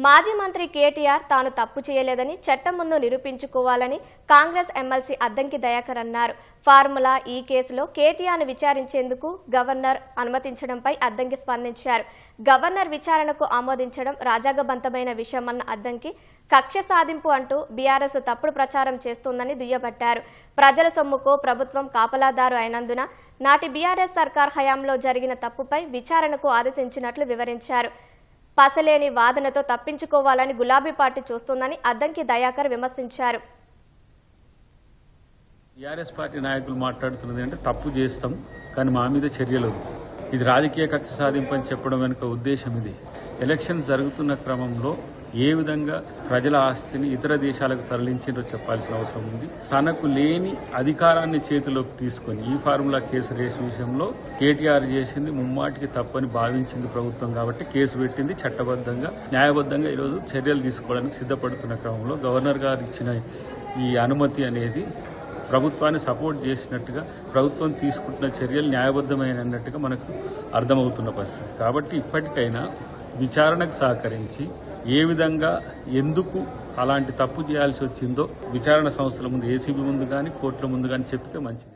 మాజీ మంత్రి కేటీఆర్ తాను తప్పు చేయలేదని చట్టం ముందు నిరూపించుకోవాలని కాంగ్రెస్ ఎమ్మెల్సీ అద్దంకి దయాకర్ అన్నారు. ఫార్ములా ఈ కేసులో కేటీఆర్ను విచారించేందుకు గవర్నర్ అనుమతించడంపై అద్దంకి స్పందించారు. గవర్నర్ విచారణకు ఆమోదించడం రాజ్యాంగబద్ధమైన విషయమన్న అద్దంకి కక్ష సాధింపు అంటూ బీఆర్ఎస్ తప్పుడు ప్రచారం చేస్తోందని దుయ్యబట్టారు. ప్రజల సొమ్ముకు ప్రభుత్వం కాపలాదారు అయినందున నాటి బీఆర్ఎస్ సర్కార్ హయాంలో జరిగిన తప్పుపై విచారణకు ఆదేశించినట్లు వివరించారు. పసలేని వాదనతో తప్పించుకోవాలని గులాబీ పార్టీ చూస్తోందని అద్దంకి దయాకర్ విమర్శించారు. టీఆర్ఎస్ పార్టీ నాయకులు మాట్లాడుతున్నది అంటే తప్పు చేస్తాం కానీ మా మీద చర్యలు, ఇది రాజకీయ కక్ష సాధింపు అని చెప్పడం వెనుక ఉద్దేశం ఇది. ఎలక్షన్ జరుగుతున్న క్రమంలో ఏ విధంగా ప్రజల ఆస్తిని ఇతర దేశాలకు తరలించిందో చెప్పాల్సిన అవసరం ఉంది. తనకు లేని అధికారాన్ని చేతిలోకి తీసుకుని ఈ ఫార్ములా కేసు రేసు విషయంలో కేటీఆర్ చేసింది ముమ్మాటికి తప్పని భావించింది ప్రభుత్వం కాబట్టి కేసు పెట్టింది. చట్టబద్ధంగా న్యాయబద్ధంగా ఈరోజు చర్యలు తీసుకోవడానికి సిద్ధపడుతున్న క్రమంలో గవర్నర్ గారు ఇచ్చిన ఈ అనుమతి అనేది ప్రభుత్వాన్ని సపోర్ట్ చేసినట్టుగా, ప్రభుత్వం తీసుకుంటున్న చర్యలు న్యాయబద్ధమైనట్టుగా మనకు అర్థమవుతున్న పరిస్థితి. కాబట్టి ఇప్పటికైనా విచారణకు సహకరించి ఏ విధంగా ఎందుకు అలాంటి తప్పు చేయాల్సి వచ్చిందో విచారణ సంస్థల ముందు, ఏసీబీ ముందు కానీ కోర్టుల ముందు కానీ చెప్తే మంచిది.